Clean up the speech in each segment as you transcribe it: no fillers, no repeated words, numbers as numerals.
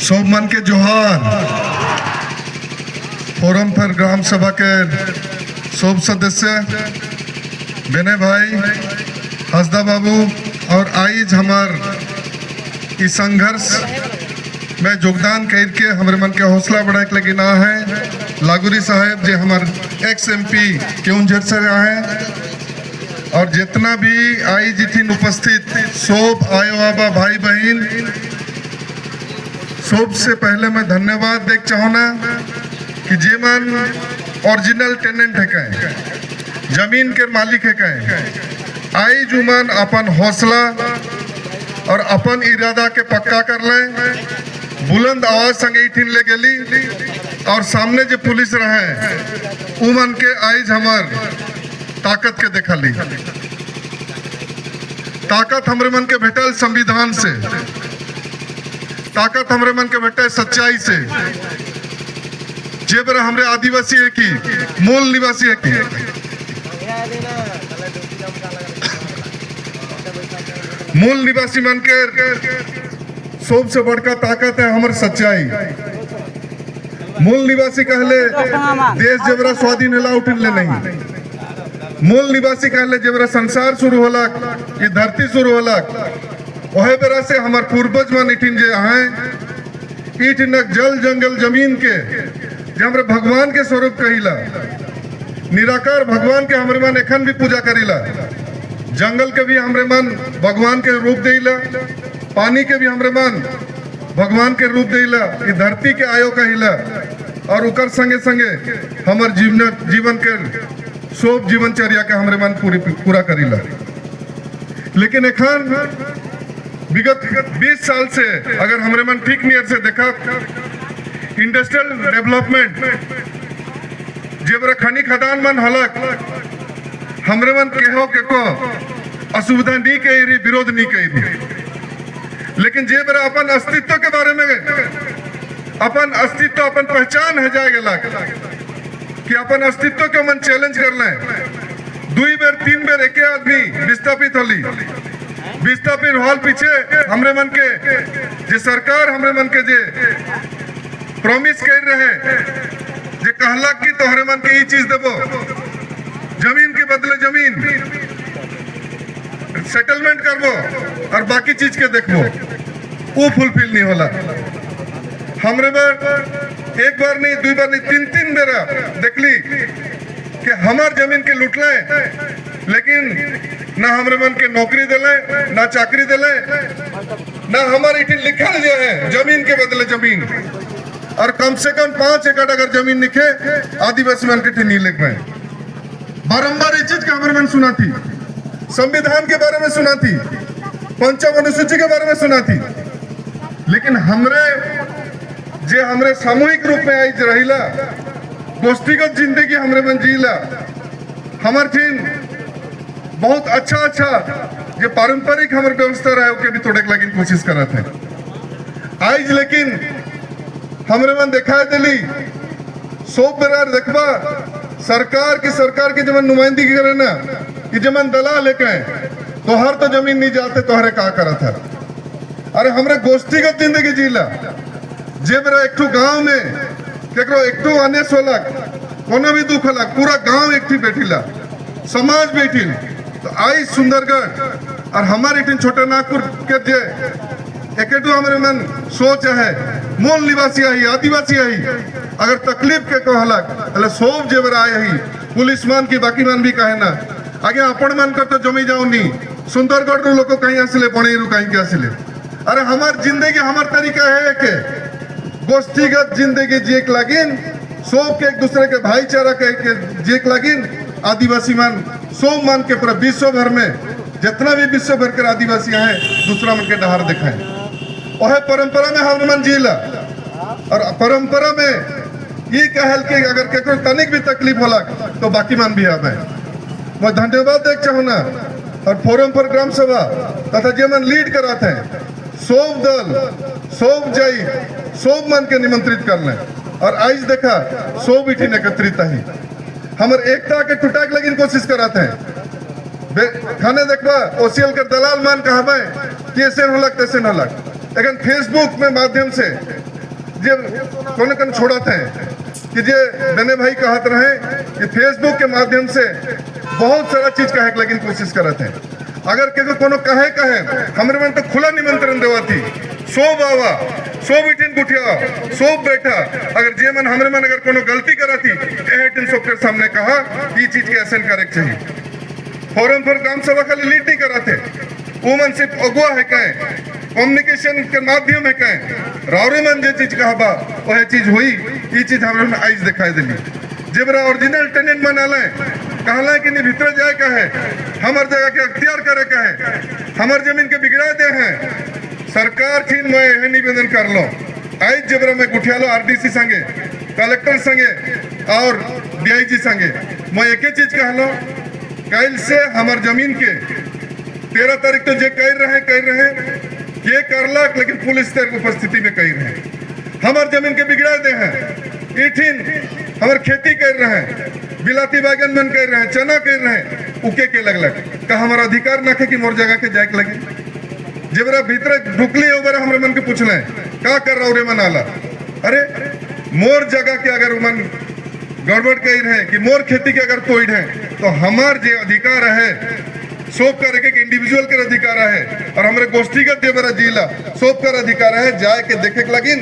सब मन के जोहार। फोरम पर ग्राम सभा के सब सदस्य बेने भाई हसदा बाबू और आइज हमार इस संघर्ष में योगदान करके हमारे मन के हौसला बढ़ाए के लगे ना है लागुरी साहेब जो हमार एक्स MP केउंझर से हैं और जितना भी आई जिथिन उपस्थित सब आयो आबा भाई बहन सबसे पहले मैं धन्यवाद देख चाहूना कि जे मन ओरिजिनल टेनेंट है कहे जमीन के मालिक है कहे आई जुमन अपन हौसला और अपन इरादा के पक्का कर ले बुलंद आवाज संगे इठिन ले गेली और सामने जो पुलिस रहे उमन के आइज हमार ताकत के देखा ली। ताकत हमरे मन के भेटल संविधान से, ताकत हमरे मन के भेटे सच्चाई से, जेबर हमरे आदिवासी है की मूल निवासी है की मूल निवासी मन के सबसे बड़का ताकत है हमार सच्चाई। मूल निवासी कहले देश जबरा स्वाधीन होला उठिन ले नहीं, मूल निवासी कहले जबरा संसार शुरू होला ये धरती शुरू होला वही बेरा से हमार पूर्वज मन इठिन जे हैं इठिनक जल जंगल जमीन के जे हमरे भगवान के स्वरूप कहिला निराकार भगवान के हमरे मन एखन भी पूजा करिला। जंगल के भी हमरे मन भगवान के रूप देला, पानी के भी हमरे मन भगवान के रूप देला, ये धरती के आयो कहिला और उकर संगे संगे हमार जीवन के सब जीवनचर्या के हमरे मन पूरा करिला। लेकिन एखन विगत 20 साल से अगर हमरे मन ठीक नियर से देखा इंडस्ट्रियल डेवलपमेंट जेबरा खनी खदान मन हलक हमरे मन केहो के को असुविधा नहीं कही विरोध नहीं कही, लेकिन जेबरा अपन अस्तित्व के बारे में अपन अस्तित्व अपन पहचान है जाएगा कि अपन अस्तित्व के मन चैलेंज कर ले 2 बेर 3 बेर एक आदमी विस्थापित होली विस्थापित हॉल पीछे हमरे मन के जे सरकार हमरे मन के जे प्रॉमिस कर रहे जे कहला कि तोहरे मन के ये चीज देबो जमीन के बदले जमीन सेटलमेंट करबो और बाकी चीज के देखबो वो फुलफिल नहीं होला। हमरे बार एक बार नहीं 2 बार नहीं 3 बेरा देखली कि हमार जमीन के लुटले लेकिन ना हमरे मन के नौकरी दिले ना चाकरी दिले ना हमारे इठिन लिखल जो है जमीन के बदले जमीन और कम से कम 5 एकड़ अगर जमीन लिखे आदिवासी मन के नहीं लिख पाए। बारंबार ये चीज के हमारे मन सुना थी, संविधान के बारे में सुना थी, पंचम अनुसूची के बारे में सुना थी, लेकिन हमरे सामूहिक रूप में आई रहिला गोष्ठीगत जिंदगी हमरे मन जीला हमार थीन बहुत अच्छा जो पारंपरिक हमारे व्यवस्था रहे ओके भी तोड़े लगी कोशिश करत है आज। लेकिन हमरे मन दिखाई दिली सब बेरार देखबा सरकार की जब नुमाइंदगी करे ना कि जमन दलाल लेके तो हर तो जमीन नहीं जाते तोहरे का करत है। अरे हमरे गोष्ठीगत जिंदगी जीला जेबरा एक गांव में केकरो एक आने सोलक कोनो भी दुख होला पूरा गांव एक बैठिला समाज बैठिल तो आई सुंदरगढ़ और हमारे इठिन छोटा नागपुर के जे एकेटू हमारे मन सोच है मूल निवासी आई आदिवासी आई अगर तकलीफ के कहलक अले सोब जेबर आए ही पुलिस मान की बाकी मान भी कहे ना आगे अपन मन कर तो जमी जाओ नहीं सुंदरगढ़ रू लोग कहीं आसिले बणेरू कहीं के आसिले। अरे हमार जिंदगी हमार तरीका है के गोष्ठीगत जिंदगी जीक लागिन सोब के एक दूसरे के भाईचारा के जीक लागिन आदिवासी मान सोब मान के पूरा विश्व भर में जितना भी विश्व भर के आदिवासी है दूसरा मन के डहार दिखाए वह परंपरा में हम मन जीला और परंपरा में ये कहल के अगर केकरो तनिक भी तकलीफ होला तो बाकी मान भी आवे। मैं धन्यवाद देख चाहूना और फोरम पर ग्राम सभा तथा जे मन लीड करात है सोब दल सोब जाई सोब मन के निमंत्रित कर ले और आज देखा सोब इठिन एकत्रित ही हमर एकता के टूटाक लगिन कोशिश कराते हैं खाने देखबा ओसीएल के दलाल मान कहबे कि ऐसे होलक तैसे होलक लेकिन फेसबुक में माध्यम से जे कौन कन छोड़त है कि जे बने भाई कहत रहे कि फेसबुक के माध्यम से बहुत सारा चीज कहे के लेकिन कोशिश करत है। अगर के कोनो कहे हमरे मन तो खुला निमंत्रण देवा थी, सब आवा, सब इठिन गुठिया, सब बैठा। अगर जे मन हमरे मन अगर कोनो गलती करा थी एहटिन सबके सामने कहा कि ये चीज के ऐसा करे चाहिए। फोरम पर ग्राम सभा खाली लीड नहीं कराते, वो मन सिर्फ अगुआ है कहे, कम्युनिकेशन के माध्यम है कहे, रावरे मन जे चीज कहा बा वह चीज हुई, ये चीज हमरे आइज दिखाई दिली। जेबरा ओरिजिनल टेनेंट मनाला कहला कि नहीं भीतर जाए का है, हमार जगह के अख्तियार करे का है, हमार जमीन के बिगड़ा दे हैं। सरकार थी मैं यह निवेदन कर लो, आज जबरा मैं गुठियालो आरडीसी संगे, कलेक्टर संगे और डीआईजी संगे मैं एक ही चीज कहलो, कल से हमार जमीन के 13 तारीख तो जे कह रहे ये करला, लेकिन पुलिस के उपस्थिति में कह रहे हमार जमीन के बिगड़ा दे हैं, इठिन हमार खेती कर रहे हैं, बिलाती बैगन मन कर रहे हैं, चना कर रहे हैं, उके के लगलक का हमारा अधिकार ना खे कि मोर जगह के जाए लगे। जबरा भीतर ढुकली ओबरा हमरे मन के पूछले का कर रहा रे मन आला, अरे मोर जगह के अगर मन गड़बड़ कही रहे कि मोर खेती के अगर तोड़ है तो हमार जे अधिकार है सोप करे के इंडिविजुअल के अधिकार है, और हमारे गोष्ठीगत जेबरा जिला सोप कर अधिकार है जाए के देखे के लगिन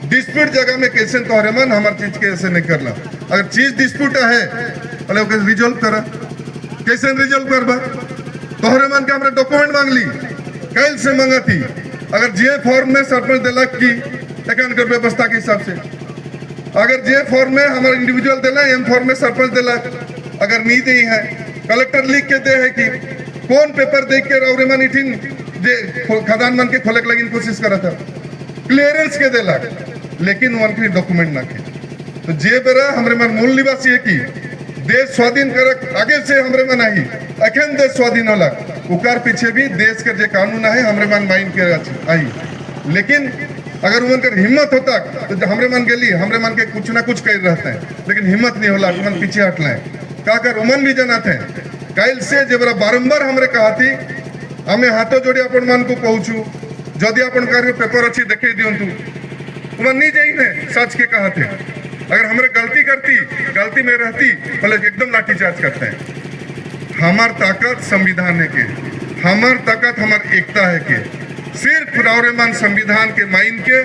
डिस्प्यूट जगह में कैसे तोहरे मन हमार चीज के ऐसे नहीं करला। अगर चीज डिस्प्यूट है पहले ओके रिजॉल्व करा, कैसे रिजॉल्व करबा, तोहरे मन के हमरा डॉक्यूमेंट मांग ली, कल से मांगा थी। अगर जे फॉर्म में सरपंच दिलक की एकान कर व्यवस्था के हिसाब से, अगर जे फॉर्म में हमारे इंडिविजुअल दिला, एम फॉर्म में सरपंच दिलक, अगर नहीं दी है कलेक्टर लिख के दे है कि कौन पेपर देख के रौरे मन इठिन जे खदान मन के खोले के लगिन कोशिश करा था, क्लियरेंस के देलक, लेकिन वन के डॉक्यूमेंट ना के। तो जे बेरा हमरे मन मूल निवासी है कि देश स्वाधीन करक आगे से हमरे मन आई अखन देश स्वाधीन होला, उकार पीछे भी देश के जे कानून है हमरे मन माइन के आई, लेकिन अगर उनका हिम्मत होता तो हमरे मन के लिए हमरे मन के कुछ ना कुछ कर रहते हैं, लेकिन हिम्मत नहीं होला, उमन पीछे हट लाए का कर उमन भी जनाते हैं। कल से जबरा बारंबार हमरे कहा थी हमें हाथों जोड़ी अपन मन को पहुंचू, जदि अपन कार्य पेपर अच्छी देखे दियंतु उमन नहीं जाई ने सच के कहा थे। अगर हमरे गलती में रहती भले एकदम लाठीचार्ज करते हैं। हमार ताकत संविधान है के, हमार ताकत हमार एकता है के, सिर्फ रावरेमान संविधान के माइन के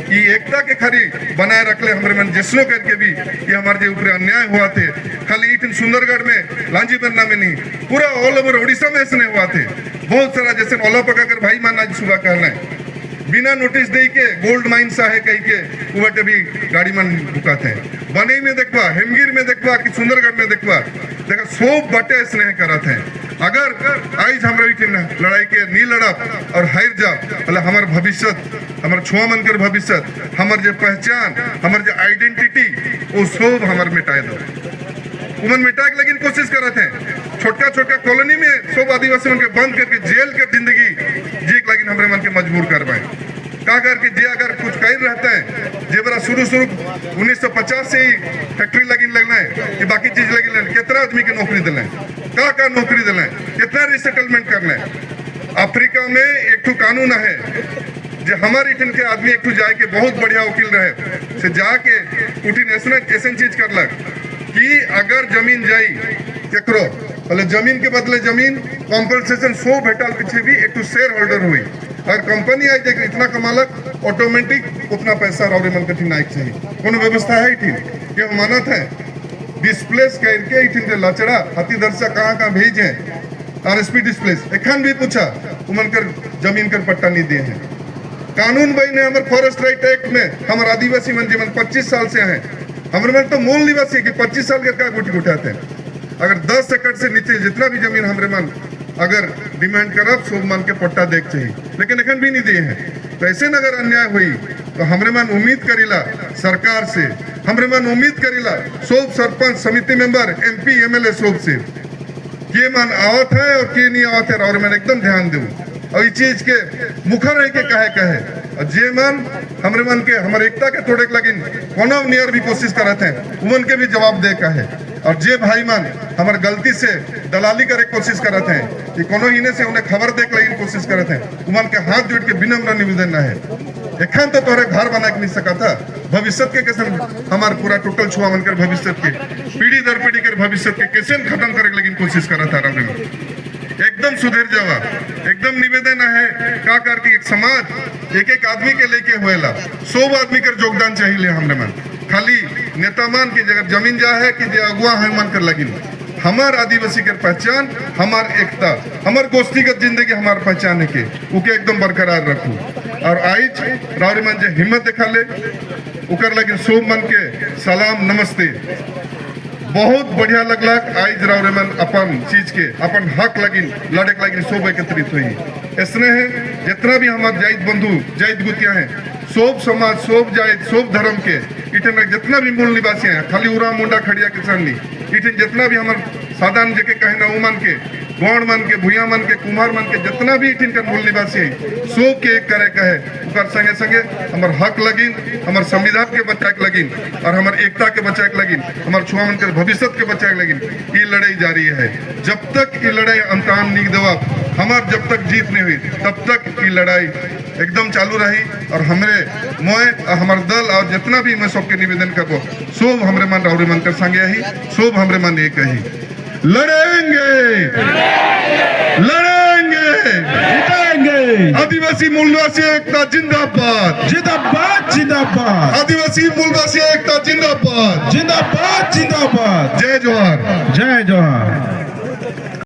ये एकता के खरी बनाए रखले हमरे मन जिसनो करके भी ये हमारे जो ऊपर अन्याय हुआ थे, खाली इतन सुंदरगढ़ में लांजी बनना में नहीं, पूरा ऑल ओवर उड़ीसा में इसने हुआ थे। बहुत सारा जैसे ओला पका कर भाई मान आज सुबह कहना है बिना नोटिस दे के गोल्ड माइन सा है कही के उबटे भी गाड़ी मन रुकाते हैं। बने में देखवा, हेमगिर में देखवा कि सुंदरगढ़ में देखवा, देखा सोप बटे स्नेह कराते हैं। अगर आज हमारे लड़ाई के नी लड़प और हार जा मतलब हमार भविष्य, हमार छुआ मन कर भविष्य, हमार जो पहचान, हमार जो आइडेंटिटी वो सब हमार मिटाए दो। उमन मिटाए लेकिन कोशिश करते हैं। छोटका कॉलोनी में सब आदिवासी मन के बंद करके जेल के जिंदगी जी लेकिन हमारे मन के मजबूर करवाए का करके जे अगर कुछ कह रहता है जे बरा शुरू 1950 से ही फैक्ट्री लगी लगना है कि बाकी चीज लगी लगना, कितना आदमी के नौकरी दिला है, का नौकरी दिला है, कितना रिसेटलमेंट करना है। अफ्रीका में एक ठो कानून है जो हमारे इठन के आदमी एक ठो जाए के बहुत बढ़िया वकील रहे से जाके उठी नेशनल ऐसा चीज करलक कि अगर जमीन जाई केकरो पहले जमीन के बदले जमीन कॉम्पनसेशन 100 भेटल पीछे भी एक शेयर होल्डर हुई, अगर कंपनी आई देख इतना कमालक ऑटोमेटिक उतना पैसा रौरे मन कठिन आए चाहिए। कोनो व्यवस्था है इठिन ये मानत है डिस्प्लेस करके इठिन लचड़ा हाथी दर्शा कहाँ भेजे आरएसपी डिस्प्लेस एखन भी पूछा उमन कर जमीन कर पट्टा नहीं दिए हैं। कानून बई ने हमारे फॉरेस्ट राइट एक्ट में हमारे आदिवासी मन जीवन 25 साल से हैं, हमारे मन तो मूल निवासी है कि 25 साल के क्या गुटी उठाते हैं। अगर 10 एकड़ से नीचे जितना भी जमीन हमारे मन अगर डिमांड करब सब मन के पट्टा देख चाहिए, लेकिन एखन भी नहीं दिए हैं। तो ऐसे अगर अन्याय हुई तो हमरे मन उम्मीद करीला सरकार से, हमरे मन उम्मीद करीला सब सरपंच समिति मेंबर एमपी एमएलए सब से के मन आवत है और के नहीं आवत है, और मैं एकदम ध्यान दूं और इस चीज के मुखर है के कहे और जे मन हमरे मन के हमारे एकता के तोड़े लगिन कोनो नियर भी कोशिश करते हैं उमन के भी जवाब दे का है। और जे भाई मन हमारे गलती से दलाली करे कोशिश करते हैं कि कोनो हिने से उन्हें खबर दे के लगिन कोशिश करते हैं उमन के हाथ जोड़ के विनम्र निवेदन है एखान तो तोहरे घर बना के नहीं सका था भविष्य के कैसे हमार पूरा टोटल छुआ बनकर भविष्य के पीढ़ी दर पीढ़ी के भविष्य के कैसे खत्म करे लेकिन कोशिश करा था रवि एकदम सुधर जावा एकदम निवेदन है का करके एक समाज एक एक आदमी के लेके होएला 100 आदमी कर योगदान चाहिए हमने मन खाली नेता मान की जगह जमीन जा है कि जे अगुआ है मन कर लगी हमार आदिवासी के पहचान हमार एकता हमार गोष्ठीगत जिंदगी हमार पहचान के उके एकदम बरकरार रखू और आज रावरी मन जे हिम्मत दिखा ले उकर लगी सोम मन के सलाम नमस्ते बहुत बढ़िया लगलक आज रावरी मन अपन चीज के अपन हक लगी लड़े के लगी सब एकत्रित हुई इसने है जितना भी हमारे जाइत बंधु जाइत गुतिया हैं सब समाज सब जाइत सब धर्म के इठन जितना भी मूल निवासी हैं खाली उरा मुंडा खड़िया किसान नहीं इठन जितना भी हमारे साधारण जेके कहे ना उमन के गौड़ मन के भूया मन के कुम्हार मन के जितना भी इठन का मूल निवासी है सब के एक करे कहे उकर संगे संगे हमार हक लगिन हमार संविधान के बचाए के लगिन और हमार एकता के बचाए के लगिन हमार छुआ मन के भविष्य के बचाए के लगिन ये लड़ाई जारी है जब तक ये लड़ाई अंतान नहीं देवा हमार जब तक जीत नहीं हुई तब तक ये लड़ाई एकदम चालू रही और हमरे मोए हमार दल और जितना भी मैं सबके निवेदन करबो सब हमरे मन रावरी मन कर संगे ही सब हमरे मन एक ही लड़ेंगे लड़ेंगे जीतेंगे आदिवासी मूलवासी एकता जिंदाबाद जिंदाबाद जिंदाबाद आदिवासी मूलवासी एकता जिंदाबाद जिंदाबाद जिंदाबाद जय जोहार जय जोहार।